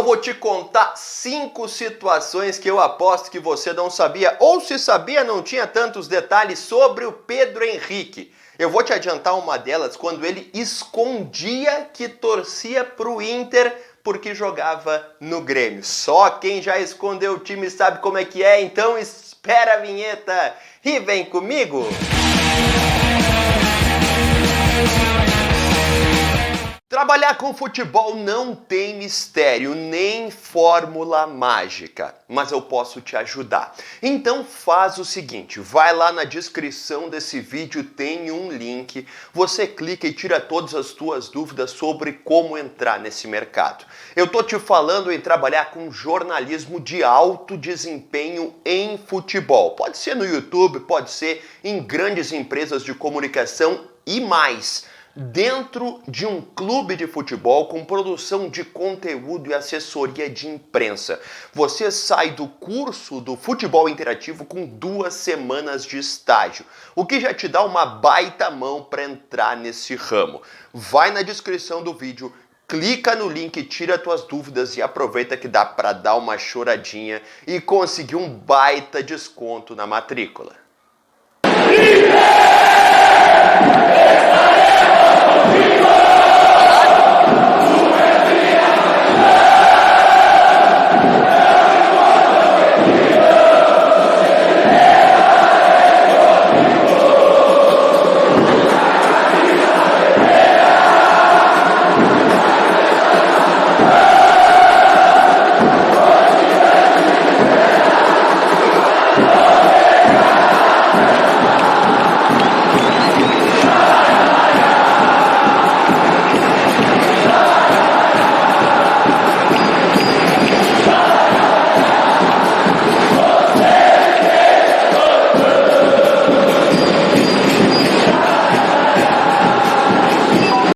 eu vou te contar 5 situações que eu aposto que você não sabia, ou se sabia não tinha tantos detalhes sobre o Pedro Henrique. Eu vou te adiantar uma delas, quando ele escondia que torcia pro Inter porque jogava no Grêmio. Só quem já escondeu o time sabe como é que é, então espera a vinheta e vem comigo! Trabalhar com futebol não tem mistério, nem fórmula mágica, mas eu posso te ajudar. Então faz o seguinte, vai lá na descrição desse vídeo, tem um link, você clica e tira todas as tuas dúvidas sobre como entrar nesse mercado. Eu tô te falando em trabalhar com jornalismo de alto desempenho em futebol. Pode ser no YouTube, pode ser em grandes empresas de comunicação e mais. Dentro de um clube de futebol com produção de conteúdo e assessoria de imprensa. Você sai do curso do futebol interativo com 2 semanas de estágio, o que já te dá uma baita mão para entrar nesse ramo. Vai na descrição do vídeo, clica no link, tira tuas dúvidas e aproveita que dá para dar uma choradinha e conseguir um baita desconto na matrícula.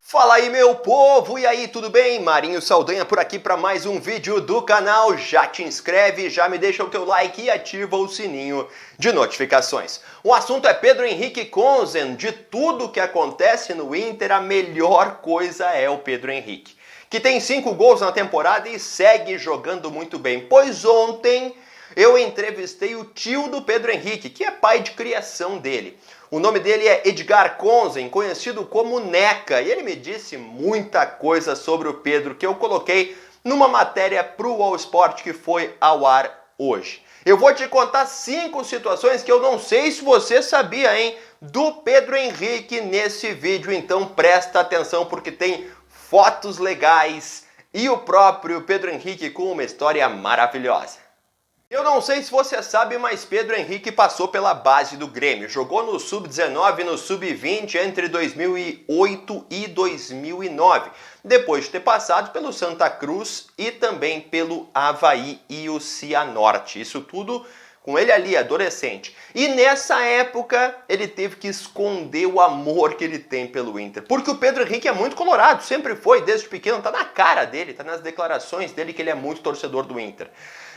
Fala aí meu povo, e aí, tudo bem? Marinho Saldanha por aqui para mais um vídeo do canal. Já te inscreve, já me deixa o teu like e ativa o sininho de notificações. O assunto é Pedro Henrique Conzen. De tudo que acontece no Inter, a melhor coisa é o Pedro Henrique, que tem 5 gols na temporada e segue jogando muito bem. Pois ontem eu entrevistei o tio do Pedro Henrique, que é pai de criação dele. O nome dele é Edgar Conzen, conhecido como Neca, e ele me disse muita coisa sobre o Pedro que eu coloquei numa matéria pro All Sport que foi ao ar hoje. Eu vou te contar 5 situações que eu não sei se você sabia, hein, do Pedro Henrique nesse vídeo, então presta atenção porque tem fotos legais e o próprio Pedro Henrique com uma história maravilhosa. Eu não sei se você sabe, mas Pedro Henrique passou pela base do Grêmio. Jogou no Sub-19 e no Sub-20 entre 2008 e 2009. Depois de ter passado pelo Santa Cruz e também pelo Avaí e o Cianorte. Isso tudo com ele ali, adolescente. E nessa época, ele teve que esconder o amor que ele tem pelo Inter. Porque o Pedro Henrique é muito colorado, sempre foi, desde pequeno, tá na cara dele, tá nas declarações dele que ele é muito torcedor do Inter.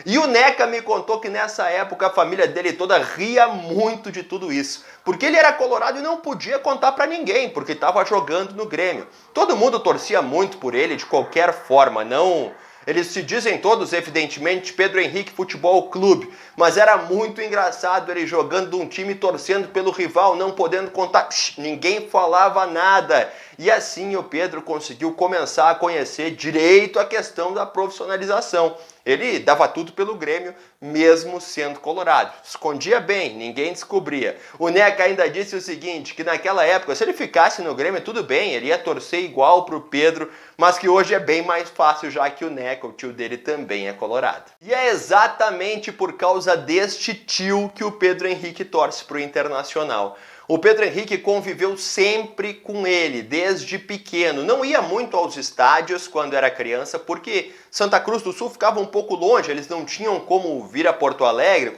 E o Neca me contou que nessa época a família dele toda ria muito de tudo isso. Porque ele era colorado e não podia contar pra ninguém, porque estava jogando no Grêmio. Todo mundo torcia muito por ele de qualquer forma, não... Eles se dizem todos, evidentemente, Pedro Henrique Futebol Clube, mas era muito engraçado ele jogando um time torcendo pelo rival, não podendo contar, ninguém falava nada. E assim o Pedro conseguiu começar a conhecer direito a questão da profissionalização. Ele dava tudo pelo Grêmio, mesmo sendo colorado. Escondia bem, ninguém descobria. O Neca ainda disse o seguinte, que naquela época, se ele ficasse no Grêmio, tudo bem, ele ia torcer igual pro Pedro, mas que hoje é bem mais fácil, já que o Neca, o tio dele, também é colorado. E é exatamente por causa deste tio que o Pedro Henrique torce pro Internacional. O Pedro Henrique conviveu sempre com ele, desde pequeno. Não ia muito aos estádios quando era criança, porque Santa Cruz do Sul ficava um pouco longe, eles não tinham como ir a Porto Alegre,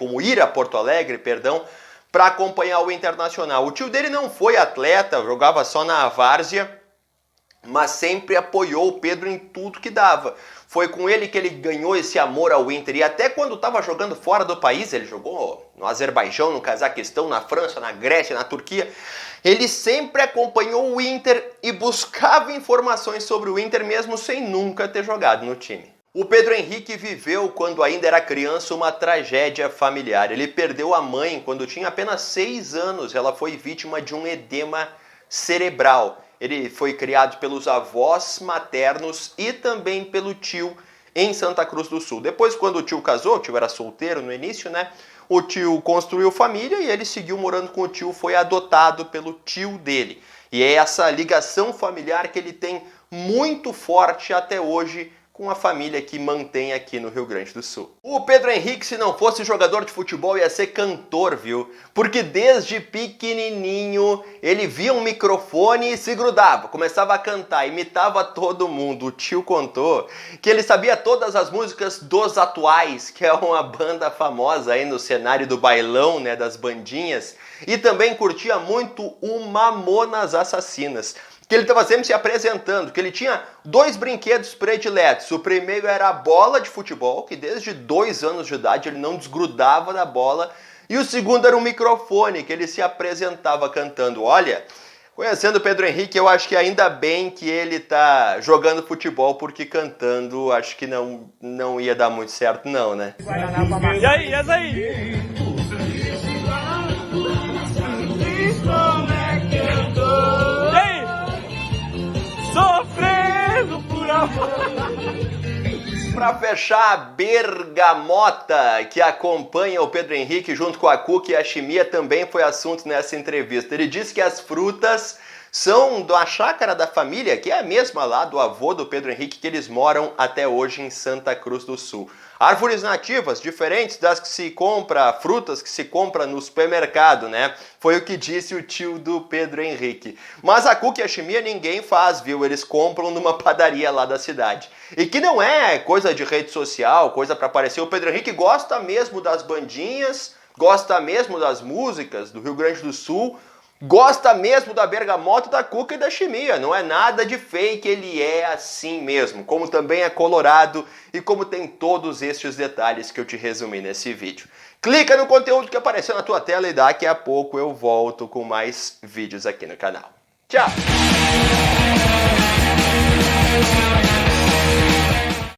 para acompanhar o Internacional. O tio dele não foi atleta, jogava só na várzea, mas sempre apoiou o Pedro em tudo que dava. Foi com ele que ele ganhou esse amor ao Inter. E até quando estava jogando fora do país, ele jogou no Azerbaijão, no Cazaquistão, na França, na Grécia, na Turquia. Ele sempre acompanhou o Inter e buscava informações sobre o Inter mesmo sem nunca ter jogado no time. O Pedro Henrique viveu, quando ainda era criança, uma tragédia familiar. Ele perdeu a mãe quando tinha apenas 6 anos. Ela foi vítima de um edema cerebral. Ele foi criado pelos avós maternos e também pelo tio em Santa Cruz do Sul. Depois, quando o tio casou, o tio era solteiro no início, né? O tio construiu família e ele seguiu morando com o tio, foi adotado pelo tio dele. E é essa ligação familiar que ele tem muito forte até hoje com a família que mantém aqui no Rio Grande do Sul. O Pedro Henrique, se não fosse jogador de futebol, ia ser cantor, viu? Porque desde pequenininho ele via um microfone e se grudava, começava a cantar, imitava todo mundo. O tio contou que ele sabia todas as músicas dos Atuais, que é uma banda famosa aí no cenário do bailão, né, das bandinhas, e também curtia muito o Mamonas Assassinas, que ele estava sempre se apresentando, que ele tinha 2 brinquedos prediletos. O primeiro era a bola de futebol, que desde 2 anos de idade ele não desgrudava da bola. E o segundo era um microfone, que ele se apresentava cantando. Olha, conhecendo o Pedro Henrique, eu acho que ainda bem que ele tá jogando futebol, porque cantando acho que não ia dar muito certo não, né? E aí, essa aí? Sofrendo por amor. Para fechar, a bergamota que acompanha o Pedro Henrique junto com a cuca e a chimia também foi assunto nessa entrevista. Ele disse que as frutas são da chácara da família, que é a mesma lá do avô do Pedro Henrique, que eles moram até hoje em Santa Cruz do Sul. Árvores nativas, diferentes das que se compra, frutas que se compra no supermercado, né? Foi o que disse o tio do Pedro Henrique. Mas a cuca e a chimia ninguém faz, viu? Eles compram numa padaria lá da cidade. E que não é coisa de rede social, coisa para aparecer. O Pedro Henrique gosta mesmo das bandinhas, gosta mesmo das músicas do Rio Grande do Sul, gosta mesmo da bergamota, da cuca e da chimia. Não é nada de fake, ele é assim mesmo. Como também é colorado e como tem todos estes detalhes que eu te resumi nesse vídeo. Clica no conteúdo que apareceu na tua tela e daqui a pouco eu volto com mais vídeos aqui no canal. Tchau!